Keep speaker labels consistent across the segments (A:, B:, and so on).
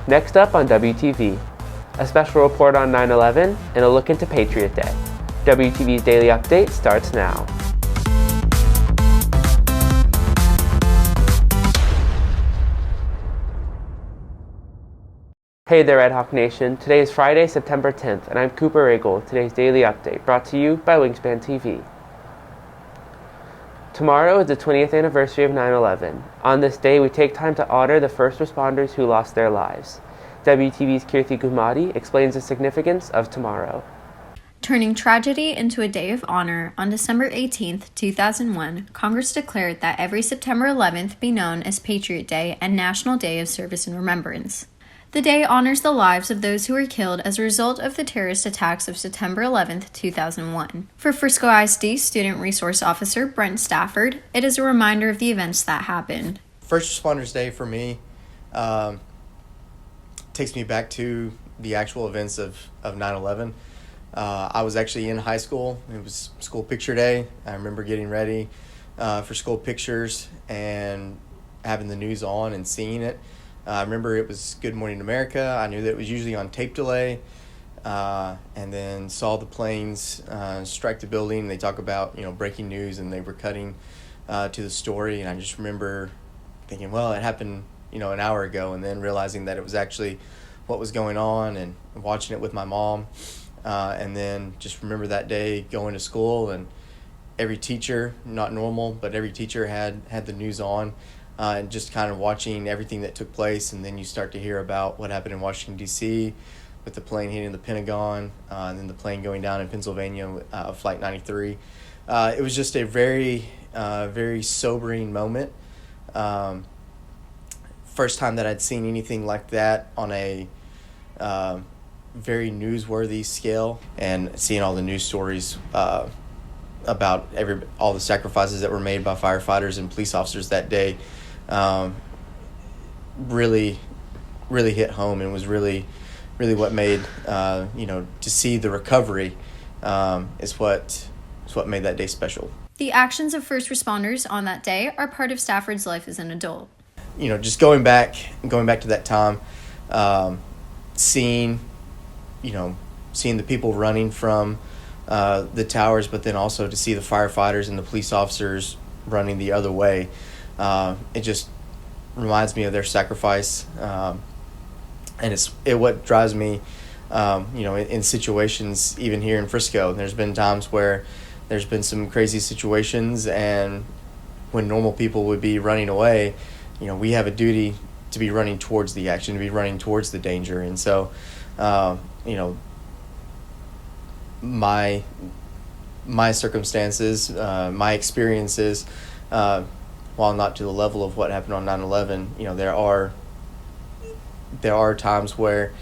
A: Next up on WTV, a special report on 9/11 and a look into Patriot Day. WTV's Daily Update starts now. Hey there, Red Hawk Nation. Today is Friday, September 10th, and I'm Cooper Ragle, today's Daily Update, brought to you by Wingspan TV. Tomorrow is the 20th anniversary of 9/11. On this day, we take time to honor the first responders who lost their lives. WTV's Kirti Gumadi explains the significance of tomorrow.
B: Turning tragedy into a day of honor, on December 18, 2001, Congress declared that every September 11th be known as Patriot Day and National Day of Service and Remembrance. The day honors the lives of those who were killed as a result of the terrorist attacks of September 11, 2001. For Frisco ISD Student Resource Officer Brent Stafford, it is a reminder of the events that happened.
C: First Responders Day for me takes me back to the actual events of 9/11. I was actually in high school. It was school picture day. I remember getting ready for school pictures and having the news on and seeing it. I remember it was Good Morning America. I knew that it was usually on tape delay, and then saw the planes strike the building. They talk about, breaking news, and they were cutting to the story. And I just remember thinking, well, it happened, an hour ago, and then realizing that it was actually what was going on and watching it with my mom. And then just remember that day going to school, and every teacher, not normal, but every teacher had the news on. And just kind of watching everything that took place, and then you start to hear about what happened in Washington, D.C. with the plane hitting the Pentagon, and then the plane going down in Pennsylvania, Flight 93. It was just a very, very sobering moment. First time that I'd seen anything like that on a very newsworthy scale, and seeing all the news stories about all the sacrifices that were made by firefighters and police officers that day. Really hit home, and was really what made to see the recovery is what made that day special.
B: The actions of first responders on that day are part of Stafford's life as an adult.
C: Just going back to that time, seeing the people running from the towers, but then also to see the firefighters and the police officers running the other way. It just reminds me of their sacrifice, and it's what drives me, in situations even here in Frisco. There's been times where there's been some crazy situations, and when normal people would be running away, we have a duty to be running towards the action, to be running towards the danger. And so, my circumstances, my experiences, while not to the level of what happened on 9/11, there are times where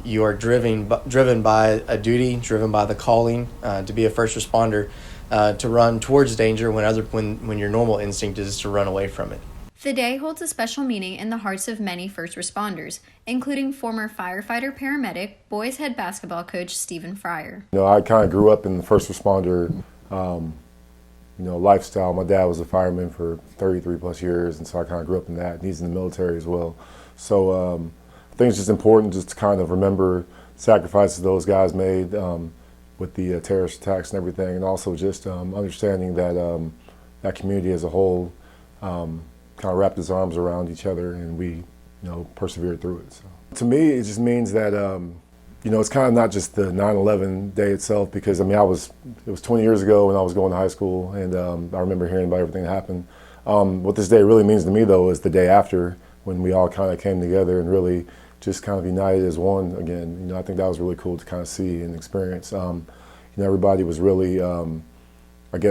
C: you are driven by a duty, driven by the calling to be a first responder, to run towards danger when your normal instinct is to run away from it.
B: The day holds a special meaning in the hearts of many first responders, including former firefighter paramedic, boys head basketball coach Stephen FRIAR.
D: I kind of grew up in the first responder lifestyle. My dad was a fireman for 33 plus years, and so I kind of grew up in that. And he's in the military as well. So I think it's just important just to kind of remember sacrifices those guys made with the terrorist attacks and everything, and also just understanding that that community as a whole kind of wrapped its arms around each other, and we persevered through it. So to me, it just means that it's kind of not just the 9/11 day itself, because it was 20 years ago when I was going to high school, and I remember hearing about everything that happened. What this day really means to me, though, is the day after, when we all kind of came together and really just kind of united as one again. I think that was really cool to kind of see and experience. Everybody was really,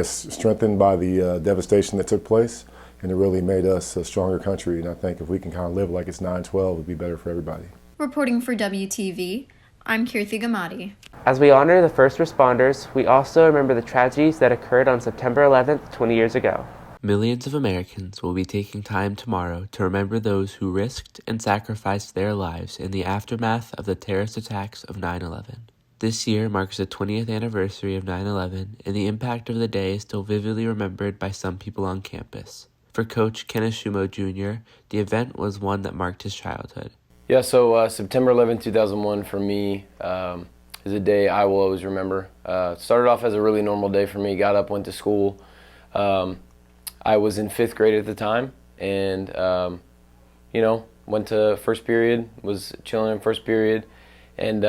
D: strengthened by the devastation that took place, and it really made us a stronger country. And I think if we can kind of live like it's 9/12, it would be better for everybody.
B: Reporting for WTV, I'm Kirti Gumadi.
A: As we honor the first responders, we also remember the tragedies that occurred on September 11th, 20 years ago. Millions of Americans will be taking time tomorrow to remember those who risked and sacrificed their lives in the aftermath of the terrorist attacks of 9/11. This year marks the 20th anniversary of 9/11, and the impact of the day is still vividly remembered by some people on campus. For Coach Kenneth Shumo Jr., the event was one that marked his childhood.
E: Yeah, so September 11th, 2001 for me is a day I will always remember. Started off as a really normal day for me. Got up, went to school. I was in 5th grade at the time, and went to first period, was chilling in first period, and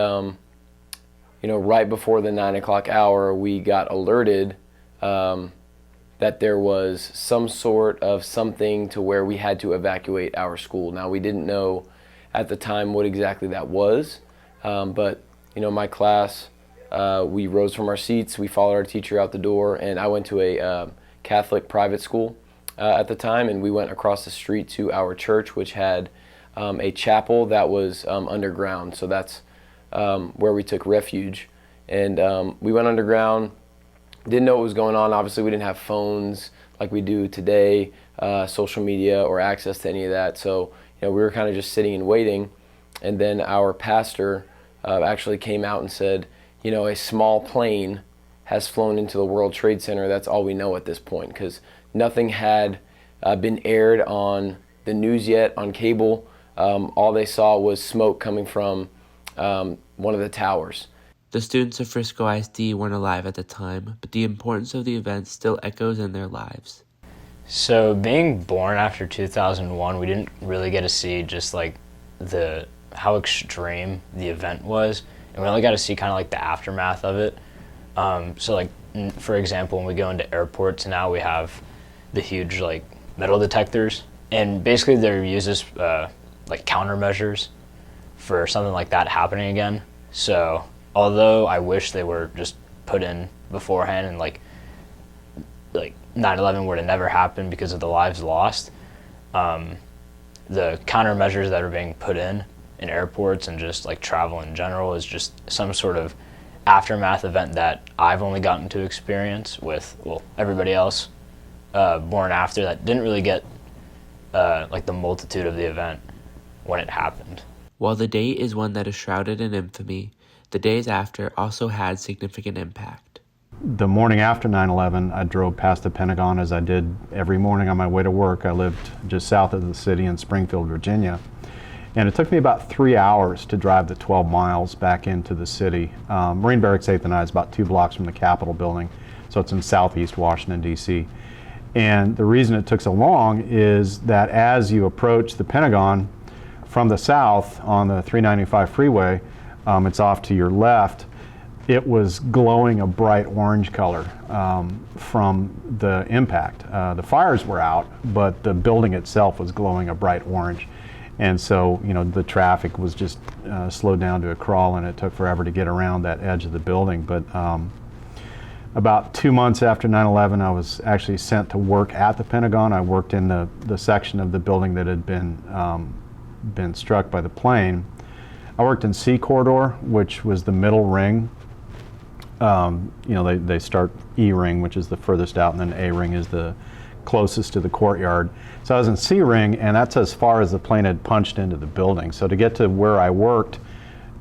E: right before the 9 o'clock hour, we got alerted that there was some sort of something to where we had to evacuate our school. Now, we didn't know at the time what exactly that was, but my class, we rose from our seats, we followed our teacher out the door, and I went to a Catholic private school at the time, and we went across the street to our church, which had a chapel that was underground. So that's where we took refuge, and we went underground. Didn't know what was going on. Obviously, we didn't have phones like we do today, social media, or access to any of that. So we were kind of just sitting and waiting, and then our pastor actually came out and said, a small plane has flown into the World Trade Center. That's all we know at this point, because nothing had been aired on the news yet, on cable. All they saw was smoke coming from one of the towers.
A: The students of Frisco ISD weren't alive at the time, but the importance of the event still echoes in their lives.
F: So being born after 2001, we didn't really get to see just like how extreme the event was, and we only got to see kind of like the aftermath of it. So like, for example, when we go into airports now, we have the huge like metal detectors, and basically they're used as like countermeasures for something like that happening again. So although I wish they were just put in beforehand and like 9/11 would have never happened because of the lives lost, the countermeasures that are being put in airports and just like travel in general is just some sort of aftermath event that I've only gotten to experience with, everybody else born after that didn't really get like the multitude of the event when it happened.
A: While the date is one that is shrouded in infamy, the days after also had significant impact.
G: The morning after 9/11, I drove past the Pentagon as I did every morning on my way to work. I lived just south of the city in Springfield, Virginia. And it took me about 3 hours to drive the 12 miles back into the city. Marine Barracks 8th and I is about 2 blocks from the Capitol building, so it's in southeast Washington, D.C. And the reason it took so long is that as you approach the Pentagon from the south on the 395 freeway, it's off to your left, it was glowing a bright orange color from the impact. The fires were out, but the building itself was glowing a bright orange. And so, the traffic was just slowed down to a crawl, and it took forever to get around that edge of the building. But about 2 months after 9/11, I was actually sent to work at the Pentagon. I worked in the section of the building that had been struck by the plane. I worked in C corridor, which was the middle ring. They start E ring, which is the furthest out, and then A ring is the closest to the courtyard. So I was in C ring, and that's as far as the plane had punched into the building. So to get to where I worked,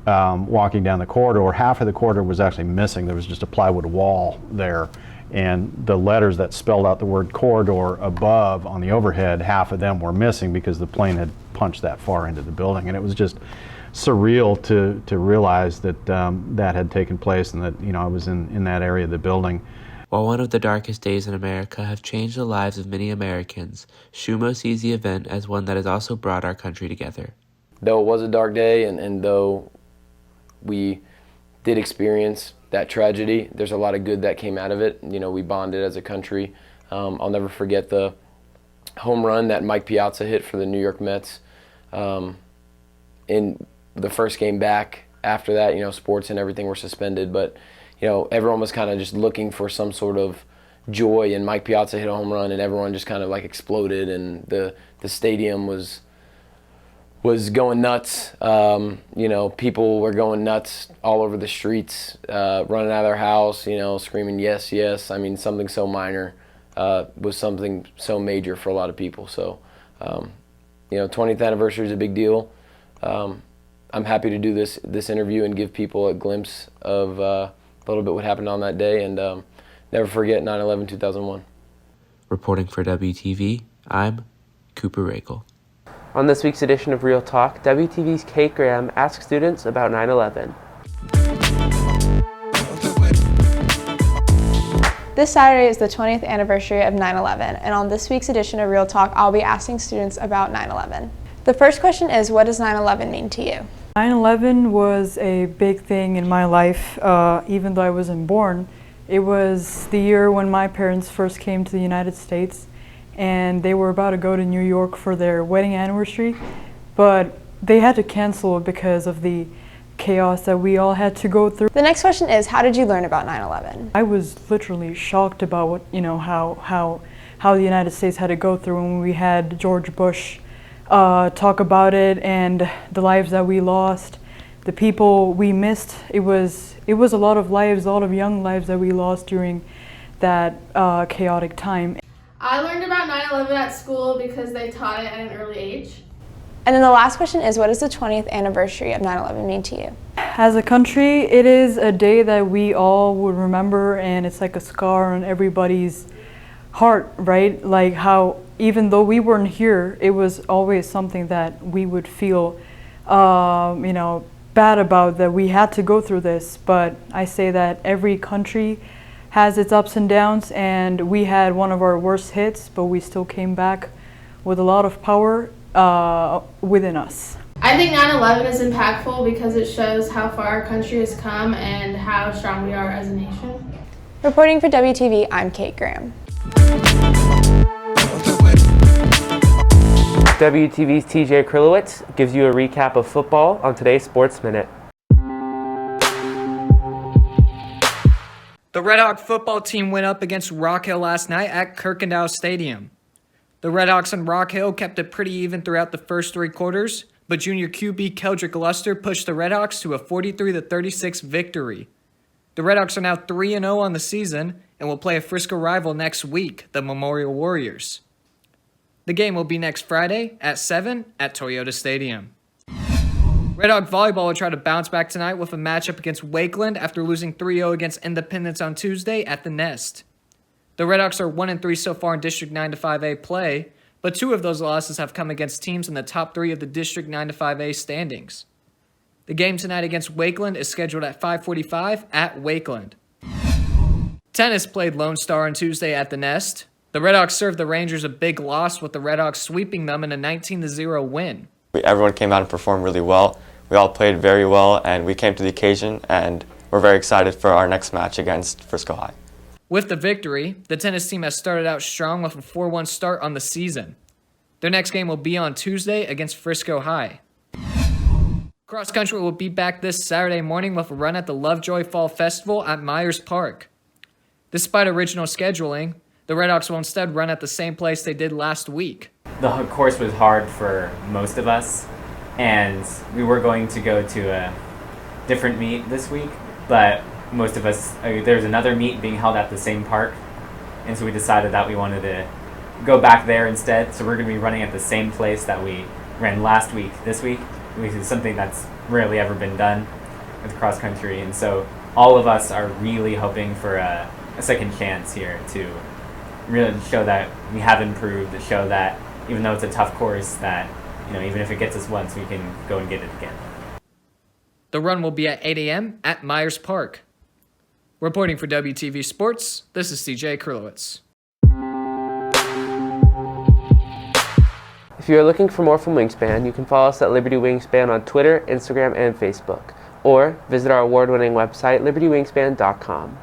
G: walking down the corridor, half of the corridor was actually missing. There was just a plywood wall there, and the letters that spelled out the word corridor above on the overhead, half of them were missing because the plane had punched that far into the building. And it was just surreal to realize that that had taken place, and that I was in that area of the building.
A: While one of the darkest days in America have changed the lives of many Americans, Shumo sees the event as one that has also brought our country together.
E: Though it was a dark day, and though we did experience that tragedy, there's a lot of good that came out of it. We bonded as a country. I'll never forget the home run that Mike Piazza hit for the New York Mets in the first game back. After that, sports and everything were suspended, but everyone was kind of just looking for some sort of joy, and Mike Piazza hit a home run, and everyone just kind of like exploded, and the stadium was going nuts. People were going nuts all over the streets, running out of their house, screaming yes, yes. I mean, something so minor was something so major for a lot of people. So, 20th anniversary is a big deal. I'm happy to do this interview and give people a glimpse of a little bit what happened on that day, and never forget 9/11/2001.
A: Reporting for WTV, I'm Cooper Ragle. On this week's edition of Real Talk, WTV's Kate Graham asks students about 9/11.
H: This Saturday is the 20th anniversary of 9/11, and on this week's edition of Real Talk, I'll be asking students about 9/11. The first question is, what does 9/11 mean to you?
I: 9/11 was a big thing in my life, even though I wasn't born. It was the year when my parents first came to the United States, and they were about to go to New York for their wedding anniversary, but they had to cancel it because of the chaos that we all had to go through.
H: The next question is, how did you learn about 9/11?
I: I was literally shocked about what, how the United States had to go through when we had George Bush talk about it and the lives that we lost, the people we missed. It was a lot of lives, a lot of young lives that we lost during that chaotic time.
J: I learned about 9/11 at school because they taught it at an early age.
H: And then the last question is, what does the 20th anniversary of 9/11 mean to you?
I: As a country, it is a day that we all would remember, and it's like a scar on everybody's heart, right? Like how even though we weren't here, it was always something that we would feel, bad about, that we had to go through this. But I say that every country has its ups and downs, and we had one of our worst hits, but we still came back with a lot of power within us.
J: I think 9/11 is impactful because it shows how far our country has come and how strong we are as a nation.
H: Reporting for WTV, I'm Kate Graham.
A: WTV's TJ Krylowitz gives you a recap of football on today's Sports Minute.
K: The Red Hawk football team went up against Rock Hill last night at Kirkendall Stadium. The Red Hawks and Rock Hill kept it pretty even throughout the first three quarters, but junior QB Keldrick Luster pushed the Red Hawks to a 43-36 victory. The Red Hawks are now 3-0 on the season and will play a Frisco rival next week, the Memorial Warriors. The game will be next Friday at 7 at Toyota Stadium. Red Hawk volleyball will try to bounce back tonight with a matchup against Wakeland after losing 3-0 against Independence on Tuesday at the Nest. The Red Hawks are 1-3 so far in District 9-5A play, but 2 of those losses have come against teams in the top 3 of the District 9-5A standings. The game tonight against Wakeland is scheduled at 5:45 at Wakeland. Tennis played Lone Star on Tuesday at the Nest. The Red Hawks served the Rangers a big loss, with the Red Hawks sweeping them in a 19-0 win.
L: Everyone came out and performed really well. We all played very well, and we came to the occasion, and we're very excited for our next match against Frisco High.
K: With the victory, the tennis team has started out strong with a 4-1 start on the season. Their next game will be on Tuesday against Frisco High. Cross country will be back this Saturday morning with a run at the Lovejoy Fall Festival at Myers Park. Despite original scheduling, the Red Hawks will instead run at the same place they did last week.
M: The course was hard for most of us, and we were going to go to a different meet this week, but most of us, there's another meet being held at the same park, and so we decided that we wanted to go back there instead. So we're going to be running at the same place that we ran last week this week, which is something that's rarely ever been done with cross country, and so all of us are really hoping for a second chance here to really show that we have improved, to show that even though it's a tough course, that even if it gets us once, we can go and get it again.
K: The run will be at 8 a.m. at Myers Park. Reporting for WTV Sports, this is TJ Krylowitz.
A: If you are looking for more from Wingspan, you can follow us at Liberty Wingspan on Twitter, Instagram, and Facebook, or visit our award-winning website, libertywingspan.com.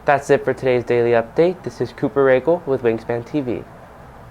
A: That's it for today's daily update. This is Cooper Ragle with Wingspan TV.